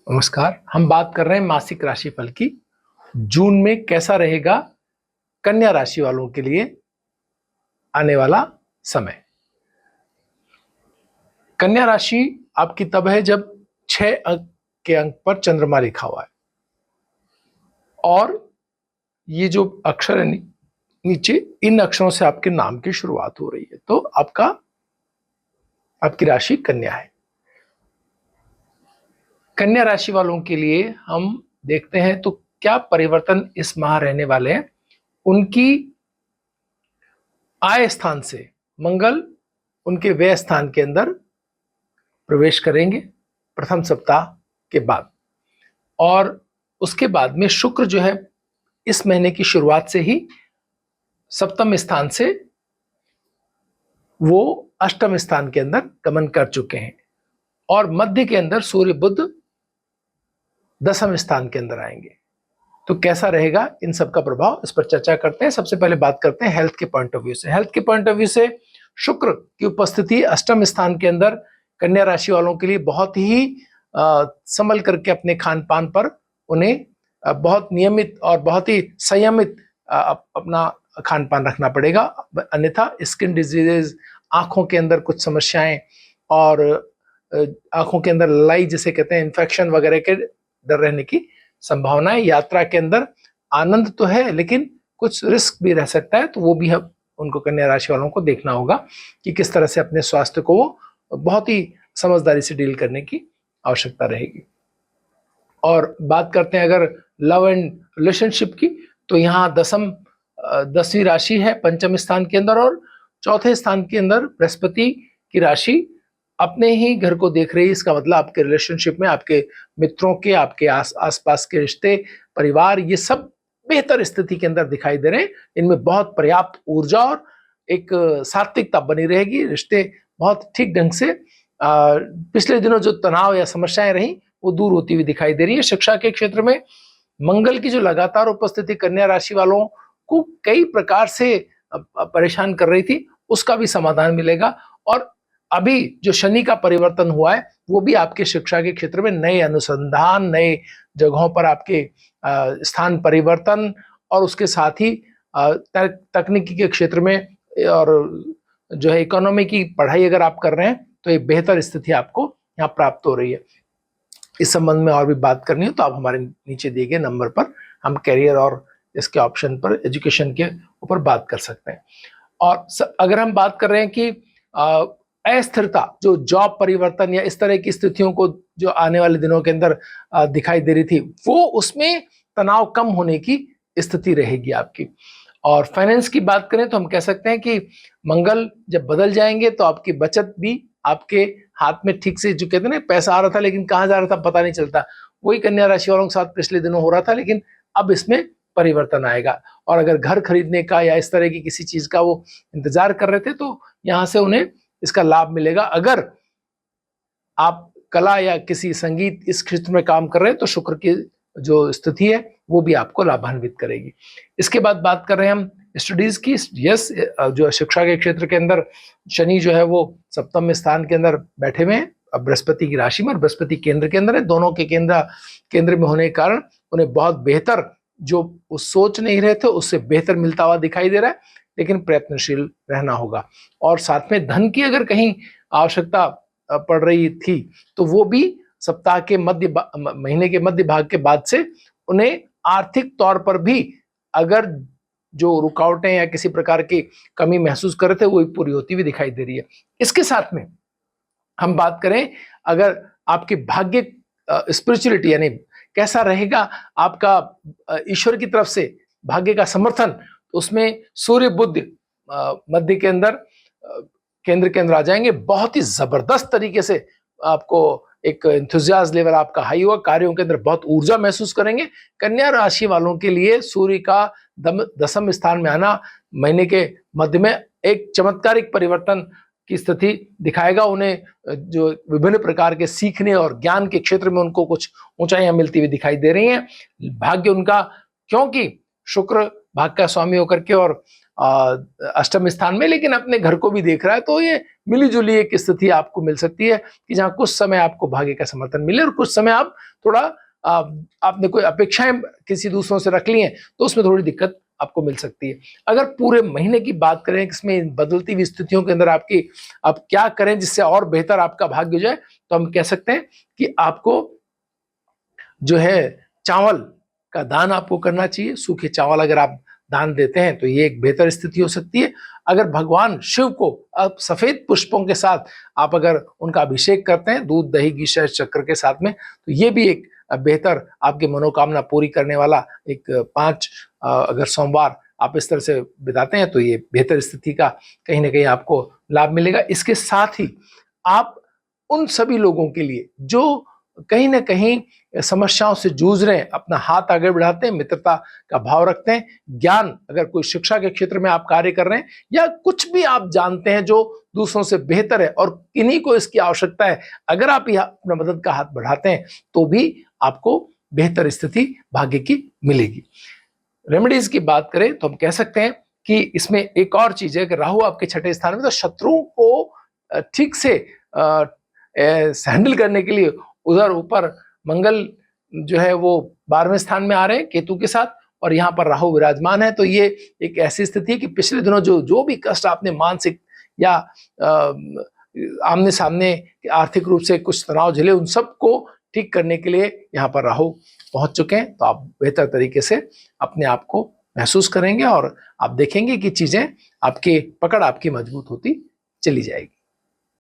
नमस्कार। हम बात कर रहे हैं मासिक राशिफल की। जून में कैसा रहेगा कन्या राशि वालों के लिए आने वाला समय। कन्या राशि आपकी तब है जब 6 अंक के अंक पर चंद्रमा लिखा हुआ है और ये जो अक्षर है नीचे, इन अक्षरों से आपके नाम की शुरुआत हो रही है, तो आपकी राशि कन्या है। कन्या राशि वालों के लिए हम देखते हैं तो क्या परिवर्तन इस माह रहने वाले हैं। उनकी आय स्थान से मंगल उनके व्यय स्थान के अंदर प्रवेश करेंगे प्रथम सप्ताह के बाद, और उसके बाद में शुक्र जो है इस महीने की शुरुआत से ही सप्तम स्थान से वो अष्टम स्थान के अंदर गमन कर चुके हैं और मध्य के अंदर सूर्य बुध दसम स्थान के अंदर आएंगे। तो कैसा रहेगा इन सब का प्रभाव, इस पर चर्चा करते हैं। सबसे पहले बात करते हैं हेल्थ के पॉइंट ऑफ व्यू से। हेल्थ के पॉइंट ऑफ व्यू से शुक्र की उपस्थिति अष्टम स्थान के अंदर कन्या राशि वालों के लिए बहुत ही संभल करके अपने खान पान पर उन्हें बहुत नियमित और बहुत ही संयमित अपना खान पान रखना पड़ेगा, अन्यथा स्किन डिजीजेज, आंखों के अंदर कुछ समस्याएं और आंखों के अंदर लाई जिसे कहते हैं इन्फेक्शन वगैरह के डर रहने की संभावना है। यात्रा के अंदर आनंद तो है लेकिन कुछ रिस्क भी रह सकता है, तो वो भी हम उनको कन्या राशि वालों को देखना होगा कि किस तरह से अपने स्वास्थ्य को वो बहुत ही समझदारी से डील करने की आवश्यकता रहेगी। और बात करते हैं अगर लव एंड रिलेशनशिप की, तो यहाँ 10वीं राशि है पंचम स्थान के अंदर और चौथे स्थान के अंदर बृहस्पति की राशि अपने ही घर को देख रही है। इसका मतलब आपके रिलेशनशिप में आपके मित्रों के, आपके आसपास के रिश्ते, परिवार, ये सब बेहतर स्थिति के अंदर दिखाई दे रहे हैं। इनमें बहुत पर्याप्त ऊर्जा और एक सात्विकता बनी रहेगी। रिश्ते बहुत ठीक ढंग से पिछले दिनों जो तनाव या समस्याएं रही वो दूर होती हुई दिखाई दे रही है। शिक्षा के क्षेत्र में मंगल की जो लगातार उपस्थिति कन्या राशि वालों को कई प्रकार से परेशान कर रही थी, उसका भी समाधान मिलेगा। और अभी जो शनि का परिवर्तन हुआ है वो भी आपके शिक्षा के क्षेत्र में नए अनुसंधान, नए जगहों पर आपके स्थान परिवर्तन और उसके साथ ही तकनीकी के क्षेत्र में और जो है इकोनॉमी की पढ़ाई अगर आप कर रहे हैं तो एक बेहतर स्थिति आपको यहाँ प्राप्त हो रही है। इस संबंध में और भी बात करनी हो तो आप हमारे नीचे दिए गए नंबर पर हम कैरियर और इसके ऑप्शन पर एजुकेशन के ऊपर बात कर सकते हैं। और अगर हम बात कर रहे हैं कि अस्थिरता, जो जॉब परिवर्तन या इस तरह की स्थितियों को जो आने वाले दिनों के अंदर दिखाई दे रही थी, वो उसमें तनाव कम होने की स्थिति रहेगी आपकी। और फाइनेंस की बात करें तो हम कह सकते हैं कि मंगल जब बदल जाएंगे तो आपकी बचत भी आपके हाथ में ठीक से, जो कहते हैं ना पैसा आ रहा था लेकिन कहाँ जा रहा था पता नहीं चलता, वही कन्या राशि वालों के साथ पिछले दिनों हो रहा था, लेकिन अब इसमें परिवर्तन आएगा। और अगर घर खरीदने का या इस तरह की किसी चीज का वो इंतजार कर रहे थे तो यहाँ से उन्हें इसका लाभ मिलेगा। अगर आप कला या किसी संगीत इस क्षेत्र में काम कर रहे हैं तो शुक्र की जो स्थिति है वो भी आपको लाभान्वित करेगी। इसके बाद बात कर रहे हैं हम स्टडीज की। यस, जो शिक्षा के क्षेत्र के अंदर शनि जो है वो सप्तम स्थान के अंदर बैठे हुए हैं, अब बृहस्पति की राशि में, और बृहस्पति केंद्र के अंदर है। दोनों के केंद्र में होने के कारण उन्हें बहुत बेहतर, जो वो सोच नहीं रहे थे उससे बेहतर मिलता हुआ दिखाई दे रहा है, लेकिन प्रयत्नशील रहना होगा। और साथ में धन की अगर कहीं आवश्यकता पड़ रही थी तो वो भी सप्ताह के महीने के मध्य भाग के बाद से उन्हें आर्थिक तौर पर भी अगर जो रुकावटें या किसी प्रकार की कमी महसूस कर रहे थे वो पूरी होती हुई दिखाई दे रही है। इसके साथ में हम बात करें अगर आपकी भाग्य स्पिरिचुअलिटी, यानी कैसा रहेगा आपका ईश्वर की तरफ से भाग्य का समर्थन, तो उसमें सूर्य बुध मध्य के अंदर केंद्र के अंदर आ जाएंगे। बहुत ही जबरदस्त तरीके से आपको एक एंथुजियाज्म लेवल आपका हाई होगा, कार्यों के अंदर बहुत ऊर्जा महसूस करेंगे। कन्या राशि वालों के लिए सूर्य का दसम स्थान में आना महीने के मध्य में एक चमत्कारिक परिवर्तन की स्थिति दिखाएगा। उन्हें जो विभिन्न प्रकार के सीखने और ज्ञान के क्षेत्र में उनको कुछ ऊंचाइयां मिलती हुई दिखाई दे रही हैं। भाग्य उनका, क्योंकि शुक्र भाग का स्वामी होकर के और अष्टम स्थान में, लेकिन अपने घर को भी देख रहा है। तो ये मिली जुली एक स्थिति आपको मिल सकती है कि जहां कुछ समय आपको भाग्य का समर्थन मिले और कुछ समय आप थोड़ा आपने कोई अपेक्षाएं किसी दूसरों से रख ली हैं तो उसमें थोड़ी दिक्कत आपको मिल सकती है। अगर पूरे महीने की बात करें इसमें बदलती हुई स्थितियों के अंदर आपकी आप क्या करें जिससे और बेहतर आपका भाग्य हो जाए, तो हम कह सकते हैं कि आपको जो है चावल का दान आपको करना चाहिए। सूखे चावल अगर आप दान देते हैं तो ये एक बेहतर स्थिति हो सकती है। अगर भगवान शिव को आप सफेद पुष्पों के साथ आप अगर उनका अभिषेक करते हैं दूध दही घी शहद शक्कर के साथ में, तो ये भी एक बेहतर आपकी मनोकामना पूरी करने वाला एक 5 अगर सोमवार आप इस तरह से बिताते हैं तो ये बेहतर स्थिति का कहीं ना कहीं आपको लाभ मिलेगा। इसके साथ ही आप उन सभी लोगों के लिए जो कहीं ना कहीं समस्याओं से जूझ रहे हैं, अपना हाथ आगे बढ़ाते हैं, मित्रता का भाव रखते हैं, ज्ञान अगर कोई शिक्षा के क्षेत्र में आप कार्य कर रहे हैं या कुछ भी आप जानते हैं जो दूसरों से बेहतर है और किन्हीं को इसकी आवश्यकता है, अगर आप यह अपना मदद का हाथ बढ़ाते हैं तो भी आपको बेहतर स्थिति भाग्य की मिलेगी। रेमेडीज की बात करें तो हम कह सकते हैं कि इसमें एक और चीज है कि राहु आपके 6ठे स्थान में, तो शत्रुओं को ठीक से हैंडल करने के लिए उधर ऊपर मंगल जो है वो 12वें स्थान में आ रहे हैं केतु के साथ और यहाँ पर राहु विराजमान है। तो ये एक ऐसी स्थिति है कि पिछले दिनों जो भी कष्ट आपने मानसिक या आमने सामने आर्थिक रूप से कुछ तनाव झेले उन सबको ठीक करने के लिए यहाँ पर राहु पहुंच चुके हैं। तो आप बेहतर तरीके से अपने आप को महसूस करेंगे और आप देखेंगे कि चीजें आपके पकड़ आपकी मजबूत होती चली जाएगी।